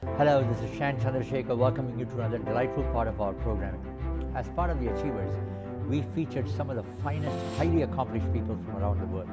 Hello, this is Shan Chandrasekhar welcoming you to another delightful part of our programming. As part of the Achievers, we featured some of the finest, highly accomplished people from around the world.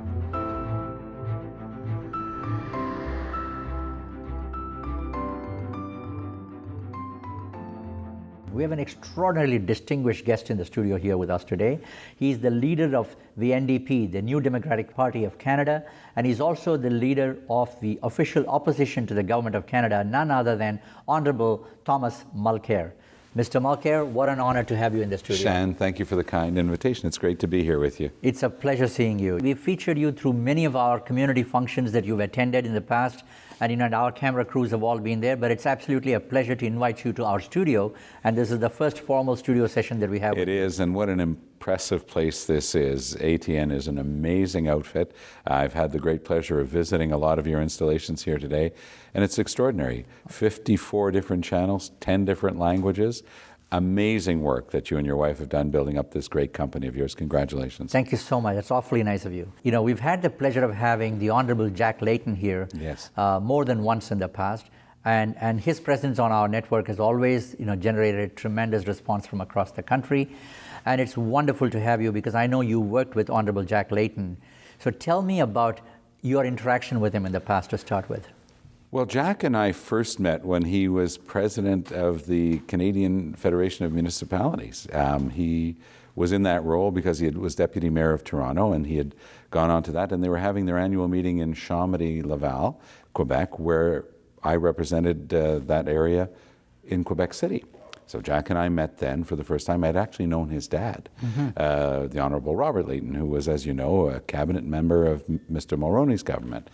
We have an extraordinarily distinguished guest in the studio here with us today. He's the leader of the NDP, the New Democratic Party of Canada, and he's also the leader of the official opposition to the Government of Canada, none other than Honourable Thomas Mulcair. Mr. Mulcair, what an honour to have you in the studio. Shan, thank you for the kind invitation. It's great to be here with you. It's a pleasure seeing you. We've featured you through many of our community functions that you've attended in the past, and our camera crews have all been there, but it's absolutely a pleasure to invite you to our studio, and this is the first formal studio session that we have. It is, and what an impressive place this is. ATN is an amazing outfit. I've had the great pleasure of visiting a lot of your installations here today, and it's extraordinary. 54 different channels, 10 different languages. Amazing work that you and your wife have done building up this great company of yours. Congratulations. Thank you so much. That's awfully nice of you. We've had the pleasure of having the Honourable Jack Layton here more than once in the past. And his presence on our network has always generated tremendous response from across the country. And it's wonderful to have you because I know you worked with Honourable Jack Layton. So tell me about your interaction with him in the past to start with. Well, Jack and I first met when he was president of the Canadian Federation of Municipalities. He was in that role because he was deputy mayor of Toronto, and he had gone on to that, and they were having their annual meeting in Chambéry-Laval, Quebec, where I represented that area in Quebec City. So Jack and I met then for the first time. I'd actually known his dad, the Honourable Robert Layton, who was, as you know, a cabinet member of Mr. Mulroney's government.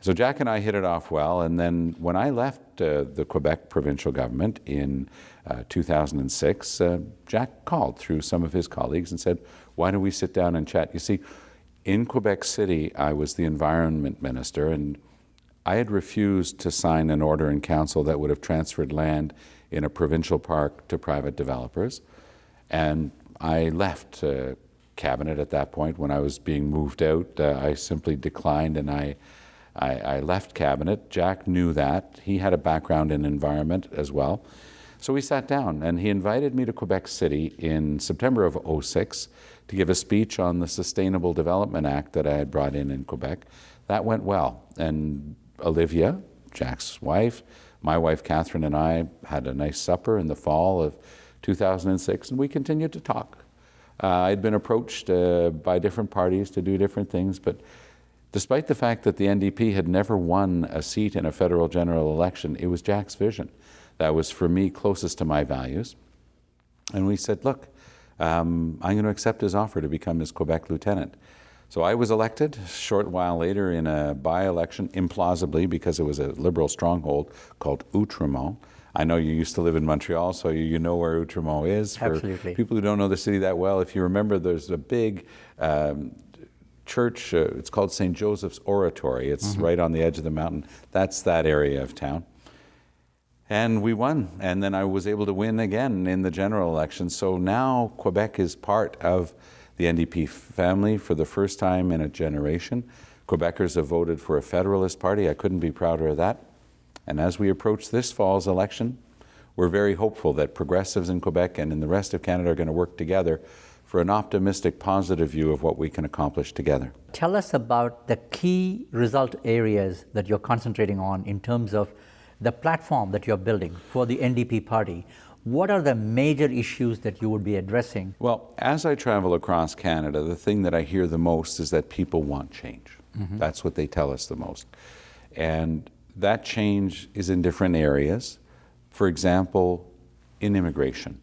So Jack and I hit it off well, and then when I left the Quebec provincial government in 2006, Jack called through some of his colleagues and said, why don't we sit down and chat? You see, in Quebec City, I was the environment minister, and I had refused to sign an order in council that would have transferred land in a provincial park to private developers. And I left cabinet at that point. When I was being moved out, I simply declined, and I left cabinet. Jack knew that. He had a background in environment as well. So we sat down, and he invited me to Quebec City in September of 2006 to give a speech on the Sustainable Development Act that I had brought in Quebec. That went well. And Olivia, Jack's wife, my wife Catherine, and I had a nice supper in the fall of 2006, and we continued to talk. I'd been approached by different parties to do different things, but despite the fact that the NDP had never won a seat in a federal general election, it was Jack's vision that was, for me, closest to my values. And we said, look, I'm going to accept his offer to become his Quebec lieutenant. So I was elected a short while later in a by-election, implausibly, because it was a Liberal stronghold called Outremont. I know you used to live in Montreal, so you know where Outremont is. Absolutely. For people who don't know the city that well, if you remember, there's a big church, it's called St. Joseph's Oratory. It's right on the edge of the mountain. That's that area of town. And we won, and then I was able to win again in the general election. So now Quebec is part of the NDP family for the first time in a generation. Quebecers have voted for a Federalist Party. I couldn't be prouder of that. And as we approach this fall's election, we're very hopeful that progressives in Quebec and in the rest of Canada are going to work together for an optimistic, positive view of what we can accomplish together. Tell us about the key result areas that you're concentrating on in terms of the platform that you're building for the NDP party. What are the major issues that you would be addressing? Well, as I travel across Canada, the thing that I hear the most is that people want change. That's what they tell us the most. And that change is in different areas. For example, in immigration.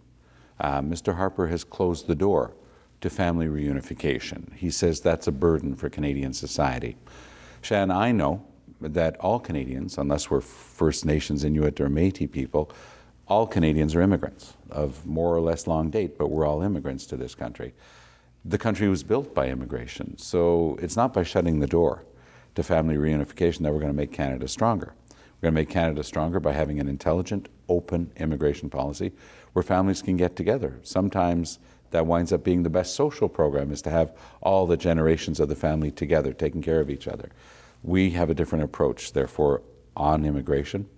Mr. Harper has closed the door to family reunification. He says that's a burden for Canadian society. Shan, I know that all Canadians, unless we're First Nations, Inuit, or Métis people, all Canadians are immigrants of more or less long date, but we're all immigrants to this country. The country was built by immigration, so it's not by shutting the door to family reunification that we're going to make Canada stronger. We're going to make Canada stronger by having an intelligent, open immigration policy where families can get together. Sometimes that winds up being the best social program, is to have all the generations of the family together, taking care of each other. We have a different approach, therefore, on immigration.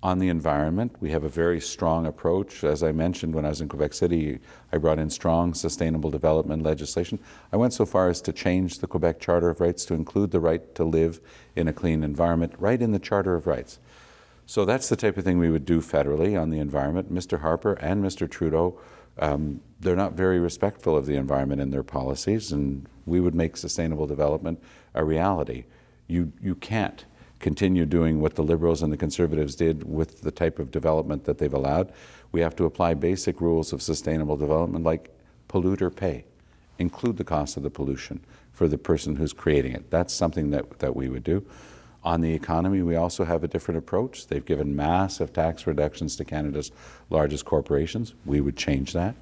On the environment, we have a very strong approach. As I mentioned, when I was in Quebec City, I brought in strong sustainable development legislation. I went so far as to change the Quebec Charter of Rights to include the right to live in a clean environment right in the Charter of Rights. So that's the type of thing we would do federally on the environment. Mr. Harper and Mr. Trudeau, they're not very respectful of the environment in their policies, and we would make sustainable development a reality. You can't continue doing what the Liberals and the Conservatives did with the type of development that they've allowed. We have to apply basic rules of sustainable development like polluter pay. Include the cost of the pollution for the person who's creating it. That's something that we would do. On the economy, we also have a different approach. They've given massive tax reductions to Canada's largest corporations. We would change that.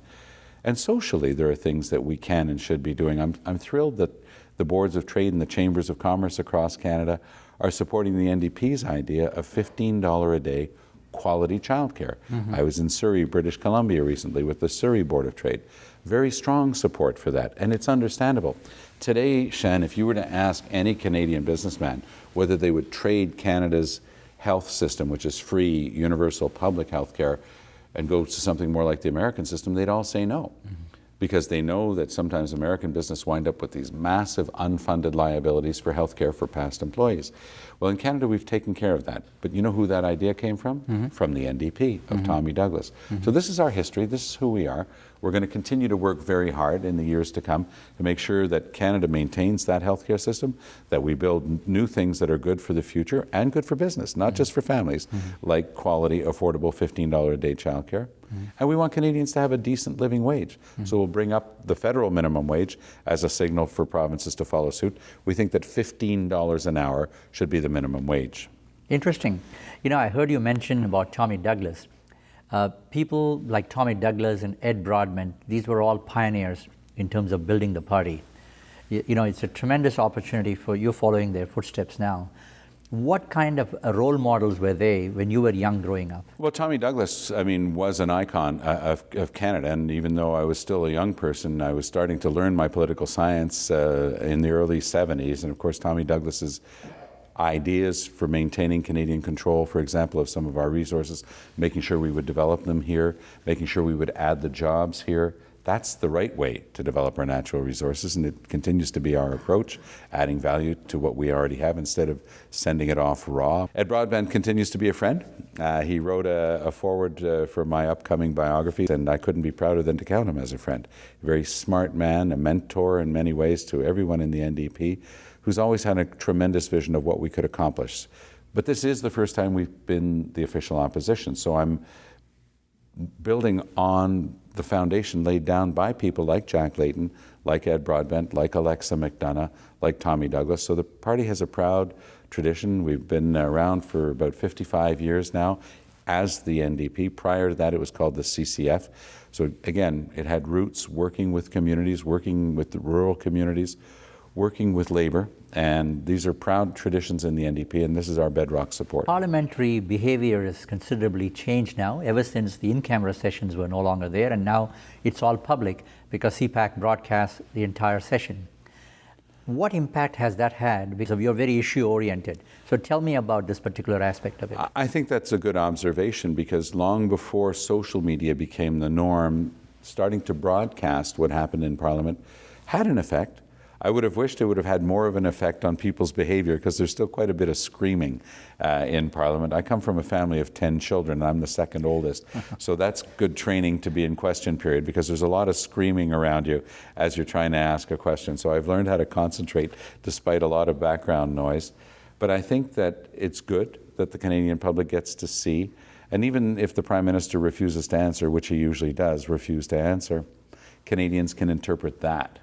And socially, there are things that we can and should be doing. I'm thrilled that the boards of trade and the chambers of commerce across Canada are supporting the NDP's idea of $15 a day quality childcare. I was in Surrey, British Columbia recently with the Surrey Board of Trade. Very strong support for that, and it's understandable. Today, Shen, if you were to ask any Canadian businessman whether they would trade Canada's health system, which is free, universal public health care, and go to something more like the American system, they'd all say no. Because they know that sometimes American business wind up with these massive unfunded liabilities for health care for past employees. Well, in Canada, we've taken care of that. But you know who that idea came from? From the NDP of Tommy Douglas. So this is our history. This is who we are. We're going to continue to work very hard in the years to come to make sure that Canada maintains that healthcare system, that we build new things that are good for the future and good for business, not just for families, like quality, affordable $15 a day childcare. And we want Canadians to have a decent living wage. So we'll bring up the federal minimum wage as a signal for provinces to follow suit. We think that $15 an hour should be the minimum wage. Interesting. You know, I heard you mention about Tommy Douglas. People like Tommy Douglas and Ed Broadbent, these were all pioneers in terms of building the party. You know, it's a tremendous opportunity for you following their footsteps now. What kind of role models were they when you were young growing up? Well, Tommy Douglas, I mean, was an icon of Canada, and even though I was still a young person, I was starting to learn my political science in the early 70s, and of course Tommy Douglas's ideas for maintaining Canadian control, for example, of some of our resources, making sure we would develop them here, making sure we would add the jobs here. That's the right way to develop our natural resources, and it continues to be our approach, adding value to what we already have instead of sending it off raw. Ed Broadbent continues to be a friend. He wrote a foreword for my upcoming biography, and I couldn't be prouder than to count him as a friend. A very smart man, a mentor in many ways to everyone in the NDP, who's always had a tremendous vision of what we could accomplish. But this is the first time we've been the official opposition, so I'm building on the foundation laid down by people like Jack Layton, like Ed Broadbent, like Alexa McDonough, like Tommy Douglas. So the party has a proud tradition. We've been around for about 55 years now as the NDP. Prior to that, it was called the CCF. So again, it had roots working with communities, working with the rural communities, working with labor, and these are proud traditions in the NDP, and this is our bedrock support. Parliamentary behavior has considerably changed now, ever since the in-camera sessions were no longer there, and now it's all public because CPAC broadcasts the entire session. What impact has that had? Because you're very issue-oriented. So tell me about this particular aspect of it. I think that's a good observation, because long before social media became the norm, starting to broadcast what happened in Parliament had an effect. I would have wished it would have had more of an effect on people's behavior, because there's still quite a bit of screaming in Parliament. I come from a family of 10 children, and I'm the second oldest. So that's good training to be in question period, because there's a lot of screaming around you as you're trying to ask a question. So I've learned how to concentrate despite a lot of background noise. But I think that it's good that the Canadian public gets to see, and even if the Prime Minister refuses to answer, which he usually does, refuse to answer, Canadians can interpret that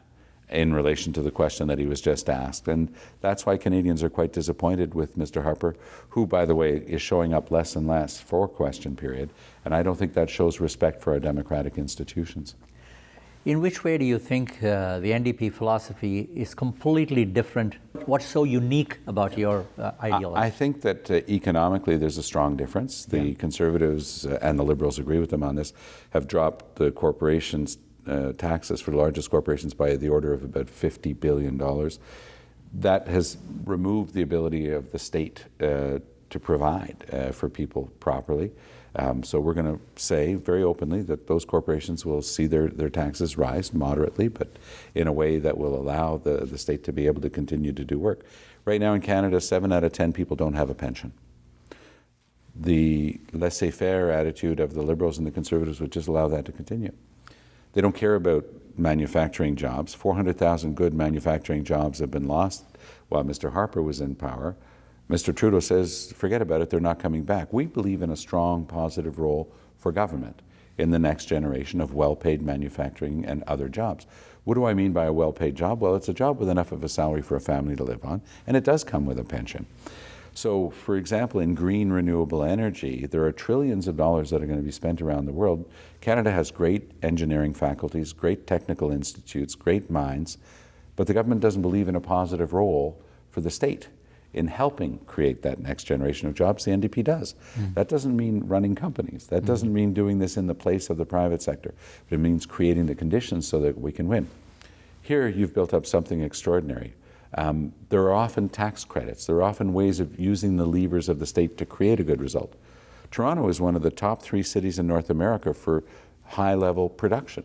in relation to the question that he was just asked. And that's why Canadians are quite disappointed with Mr. Harper, who, by the way, is showing up less and less for question period. And I don't think that shows respect for our democratic institutions. In which way do you think the NDP philosophy is completely different? What's so unique about your ideology? I think that economically there's a strong difference. The Conservatives and the Liberals agree with them on this, have dropped the corporations taxes for the largest corporations by the order of about $50 billion. That has removed the ability of the state to to provide for people properly. So we're going to say very openly that those corporations will see their taxes rise moderately, but in a way that will allow the state to be able to continue to do work. Right now in Canada, 7 out of 10 people don't have a pension. The laissez-faire attitude of the Liberals and the Conservatives would just allow that to continue. They don't care about manufacturing jobs. 400,000 good manufacturing jobs have been lost while Mr. Harper was in power. Mr. Trudeau says, forget about it, they're not coming back. We believe in a strong, positive role for government in the next generation of well-paid manufacturing and other jobs. What do I mean by a well-paid job? Well, it's a job with enough of a salary for a family to live on, and it does come with a pension. So, for example, in green renewable energy, there are trillions of dollars that are going to be spent around the world. Canada has great engineering faculties, great technical institutes, great minds, but the government doesn't believe in a positive role for the state in helping create that next generation of jobs. The NDP does. That doesn't mean running companies. That doesn't mean doing this in the place of the private sector. But it means creating the conditions so that we can win. Here, you've built up something extraordinary. There are often tax credits. There are often ways of using the levers of the state to create a good result. Toronto is one of the top 3 cities in North America for high-level production.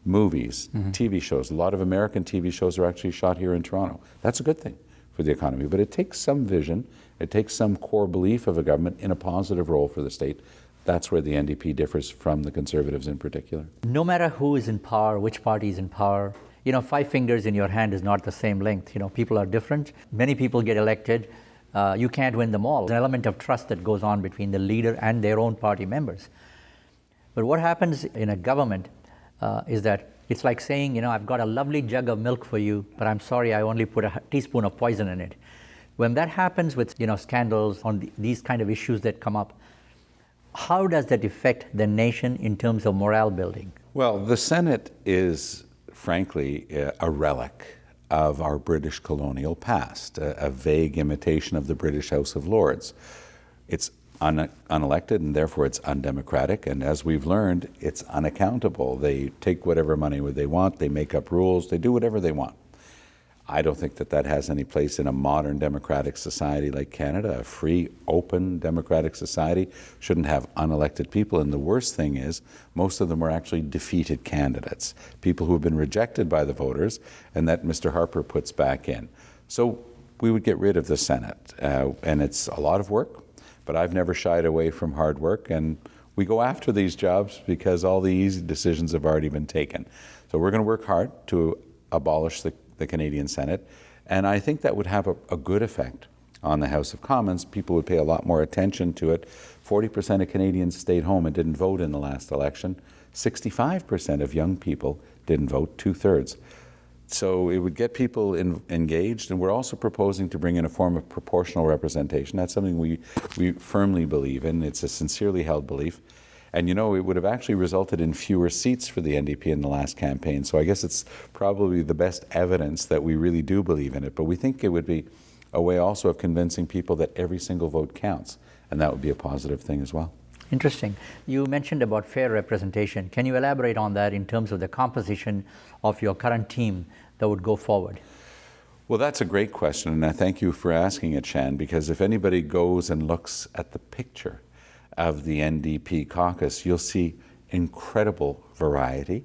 Movies, TV shows. A lot of American TV shows are actually shot here in Toronto. That's a good thing for the economy, but it takes some vision, it takes some core belief of a government in a positive role for the state. That's where the NDP differs from the Conservatives in particular. No matter who is in power, which party is in power, 5 fingers in your hand is not the same length. People are different. Many people get elected. You can't win them all. There's an element of trust that goes on between the leader and their own party members. But what happens in a government is that it's like saying, I've got a lovely jug of milk for you, but I'm sorry, I only put a teaspoon of poison in it. When that happens with, scandals on these kind of issues that come up, how does that affect the nation in terms of morale building? Well, the Senate is, frankly, a relic of our British colonial past, a vague imitation of the British House of Lords. It's unelected, and therefore it's undemocratic, and as we've learned, it's unaccountable. They take whatever money they want, they make up rules, they do whatever they want. I don't think that has any place in a modern democratic society like Canada. A free, open, democratic society shouldn't have unelected people, and the worst thing is most of them are actually defeated candidates, people who have been rejected by the voters and that Mr. Harper puts back in. So we would get rid of the Senate, and it's a lot of work. But I've never shied away from hard work, and we go after these jobs because all the easy decisions have already been taken. So we're going to work hard to abolish the Canadian Senate, and I think that would have a good effect on the House of Commons. People would pay a lot more attention to it. 40% of Canadians stayed home and didn't vote in the last election. 65% of young people didn't vote, 2/3. So it would get people engaged, and we're also proposing to bring in a form of proportional representation. That's something we firmly believe in. It's a sincerely held belief. And it would have actually resulted in fewer seats for the NDP in the last campaign. So I guess it's probably the best evidence that we really do believe in it. But we think it would be a way also of convincing people that every single vote counts, and that would be a positive thing as well. Interesting. You mentioned about fair representation. Can you elaborate on that in terms of the composition of your current team that would go forward? Well, that's a great question, and I thank you for asking it, Shan, because if anybody goes and looks at the picture of the NDP caucus, you'll see incredible variety,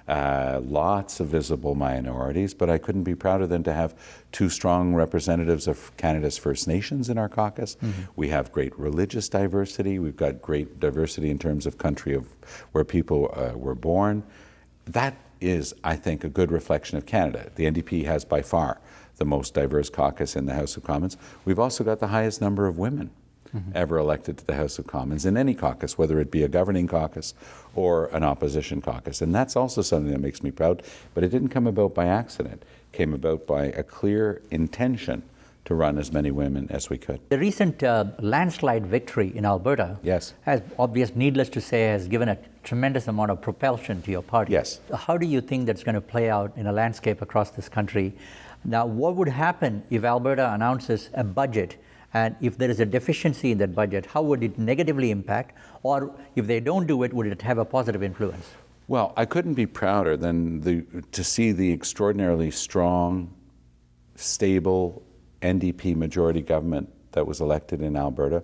lots of visible minorities, but I couldn't be prouder than to have 2 strong representatives of Canada's First Nations in our caucus. We have great religious diversity. We've got great diversity in terms of country of where people were born. That is, I think, a good reflection of Canada. The NDP has by far the most diverse caucus in the House of Commons. We've also got the highest number of women ever elected to the House of Commons in any caucus, whether it be a governing caucus or an opposition caucus. And that's also something that makes me proud, but it didn't come about by accident. It came about by a clear intention to run as many women as we could. The recent landslide victory in Alberta needless to say, has given a tremendous amount of propulsion to your party. Yes. How do you think that's going to play out in a landscape across this country? Now, what would happen if Alberta announces a budget, and if there is a deficiency in that budget, how would it negatively impact? Or if they don't do it, would it have a positive influence? Well, I couldn't be prouder than to see the extraordinarily strong, stable NDP majority government that was elected in Alberta.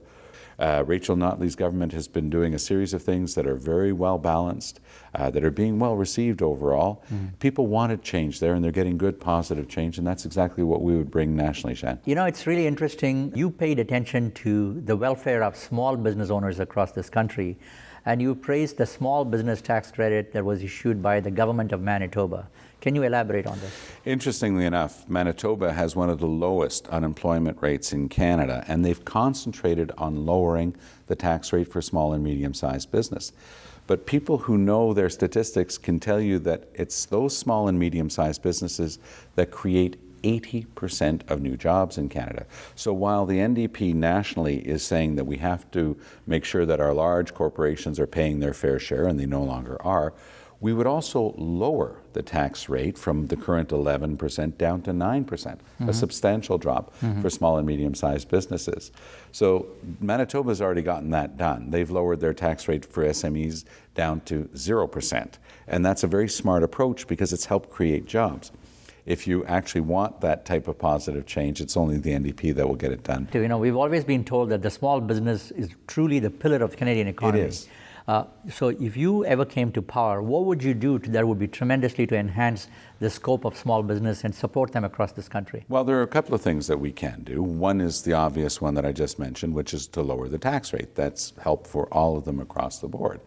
Rachel Notley's government has been doing a series of things that are very well balanced, that are being well received overall. People wanted change there, and they're getting good, positive change, and that's exactly what we would bring nationally, Shan. You know, it's really interesting. You paid attention to the welfare of small business owners across this country, and you praised the small business tax credit that was issued by the government of Manitoba. Can you elaborate on this? Interestingly enough, Manitoba has one of the lowest unemployment rates in Canada, and they've concentrated on lowering the tax rate for small and medium-sized business. But people who know their statistics can tell you that it's those small and medium-sized businesses that create 80% of new jobs in Canada. So while the NDP nationally is saying that we have to make sure that our large corporations are paying their fair share, and they no longer are, we would also lower the tax rate from the current 11% down to 9%, a substantial drop for small and medium-sized businesses. So Manitoba's already gotten that done. They've lowered their tax rate for SMEs down to 0%. And that's a very smart approach because it's helped create jobs. If you actually want that type of positive change, it's only the NDP that will get it done. You know, we've always been told that the small business is truly the pillar of the Canadian economy. It is. So if you ever came to power, what would you do that would be tremendously to enhance the scope of small business and support them across this country? Well, there are a couple of things that we can do. One is the obvious one that I just mentioned, which is to lower the tax rate. That's help for all of them across the board.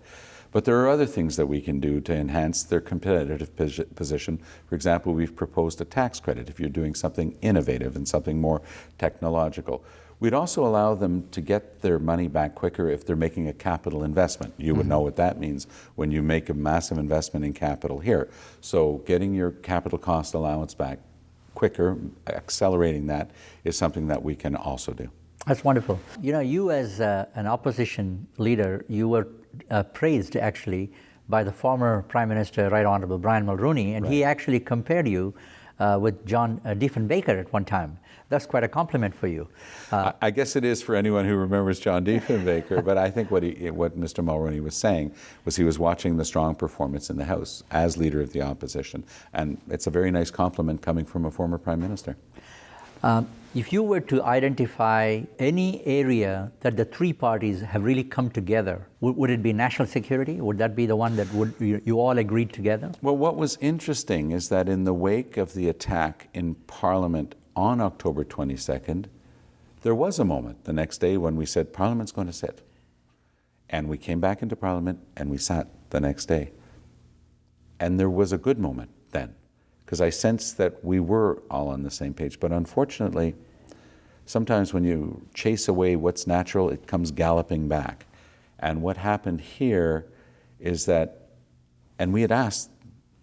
But there are other things that we can do to enhance their competitive position. For example, we've proposed a tax credit if you're doing something innovative and something more technological. We'd also allow them to get their money back quicker if they're making a capital investment. You would know what that means when you make a massive investment in capital here. So getting your capital cost allowance back quicker, accelerating that, is something that we can also do. That's wonderful. You know, you as an opposition leader, you were praised actually by the former Prime Minister, Right Honorable Brian Mulroney, and he actually compared you with John Diefenbaker at one time. That's quite a compliment for you. I guess it is for anyone who remembers John Diefenbaker, but I think what Mr. Mulroney was saying was he was watching the strong performance in the House as Leader of the Opposition, and it's a very nice compliment coming from a former Prime Minister. If you were to identify any area that the three parties have really come together, would it be national security? Would that be the one that you all agreed together? Well, what was interesting is that in the wake of the attack in Parliament on October 22nd, there was a moment the next day when we said, Parliament's going to sit. And we came back into Parliament and we sat the next day. And there was a good moment then, because I sensed that we were all on the same page. But unfortunately, sometimes when you chase away what's natural, it comes galloping back. And what happened here is that, and we had asked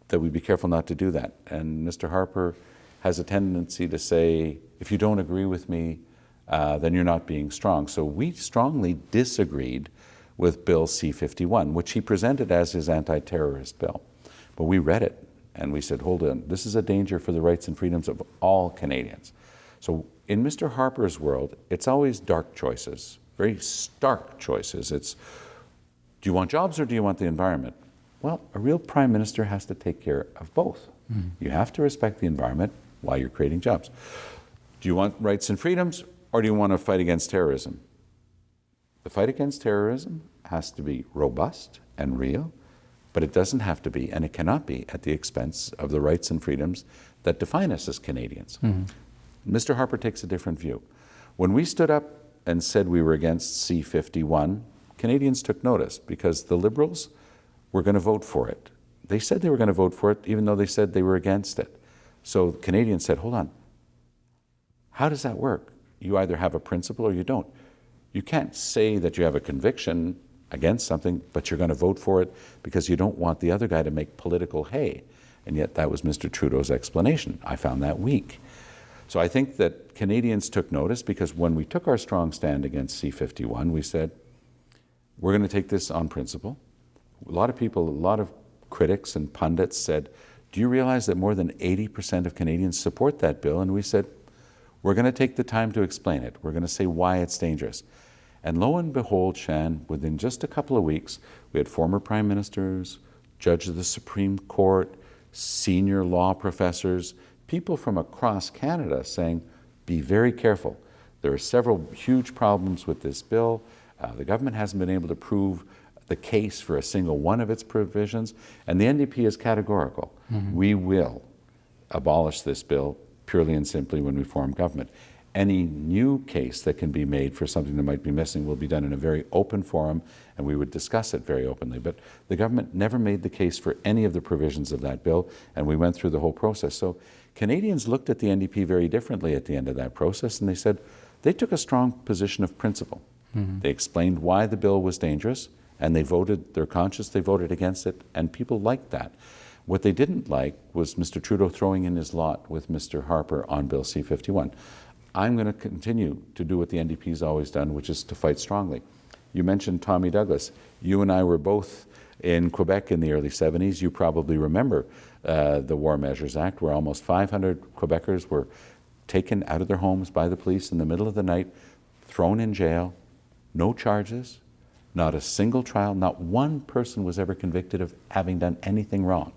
that we be careful not to do that. And Mr. Harper has a tendency to say, if you don't agree with me, then you're not being strong. So we strongly disagreed with Bill C-51, which he presented as his anti-terrorist bill. But we read it and we said, hold on, this is a danger for the rights and freedoms of all Canadians. So in Mr. Harper's world, it's always dark choices, very stark choices. It's, do you want jobs or do you want the environment? Well, a real Prime Minister has to take care of both. You have to respect the environment while you're creating jobs. Do you want rights and freedoms, or do you want to fight against terrorism? The fight against terrorism has to be robust and real, but it doesn't have to be, and it cannot be, at the expense of the rights and freedoms that define us as Canadians. Mr. Harper takes a different view. When we stood up and said we were against C-51, Canadians took notice because the Liberals were going to vote for it. They said they were going to vote for it, even though they said they were against it. So Canadians said, hold on, how does that work? You either have a principle or you don't. You can't say that you have a conviction against something, but you're going to vote for it because you don't want the other guy to make political hay. And yet that was Mr. Trudeau's explanation. I found that weak. So I think that Canadians took notice because when we took our strong stand against C-51, we said, we're going to take this on principle. A lot of people, a lot of critics and pundits said, do you realize that more than 80% of Canadians support that bill? And we said, we're going to take the time to explain it. We're going to say why it's dangerous. And lo and behold, Shan, within just a couple of weeks, we had former prime ministers, judges of the Supreme Court, senior law professors, people from across Canada saying, be very careful. There are several huge problems with this bill. The government hasn't been able to prove the case for a single one of its provisions, and the NDP is categorical. We will abolish this bill purely and simply when we form government. Any new case that can be made for something that might be missing will be done in a very open forum, and we would discuss it very openly. But the government never made the case for any of the provisions of that bill, and we went through the whole process. So Canadians looked at the NDP very differently at the end of that process, and they said they took a strong position of principle. They explained why the bill was dangerous, and they voted, they're conscious, they voted against it, and people liked that. What they didn't like was Mr. Trudeau throwing in his lot with Mr. Harper on Bill C-51. I'm going to continue to do what the NDP's always done, which is to fight strongly. You mentioned Tommy Douglas. You and I were both in Quebec in the early 70s. You probably remember the War Measures Act, where almost 500 Quebecers were taken out of their homes by the police in the middle of the night, thrown in jail, no charges, not a single trial, not one person was ever convicted of having done anything wrong.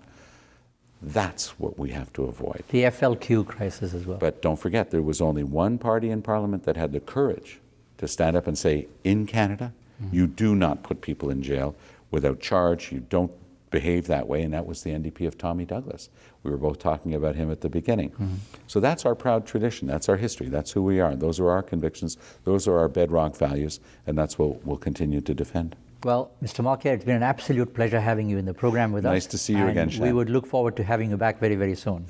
That's what we have to avoid. The FLQ crisis as well. But don't forget, there was only one party in Parliament that had the courage to stand up and say, in Canada, you do not put people in jail without charge, you don't behave that way, and that was the NDP of Tommy Douglas. We were both talking about him at the beginning. So that's our proud tradition, that's our history, that's who we are, those are our convictions, those are our bedrock values, and that's what we'll continue to defend. Well, Mr. Mulcair, it's been an absolute pleasure having you in the program with us. Nice to see you again, Shan. We would look forward to having you back very, very soon.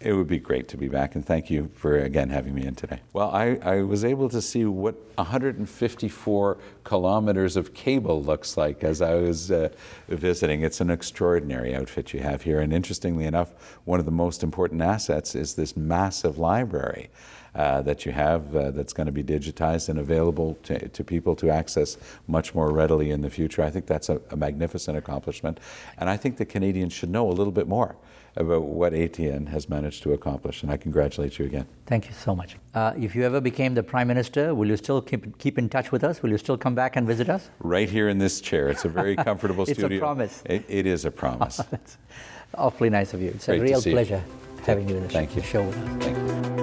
It would be great to be back, and thank you for again having me in today. Well, I was able to see what 154 kilometers of cable looks like as I was visiting. It's an extraordinary outfit you have here, and interestingly enough, one of the most important assets is this massive library that you have that's going to be digitized and available to people to access much more readily in the future. I think that's a magnificent accomplishment, and I think the Canadians should know a little bit more about what ATN has managed to accomplish, and I congratulate you again. Thank you so much. If you ever became the Prime Minister, will you still keep in touch with us? Will you still come back and visit us? Right here in this chair. It's a very comfortable studio. It's a promise. It is a promise. That's awfully nice of you. It's Great a real to see you. pleasure having you in the Thank you. show with us. Thank you.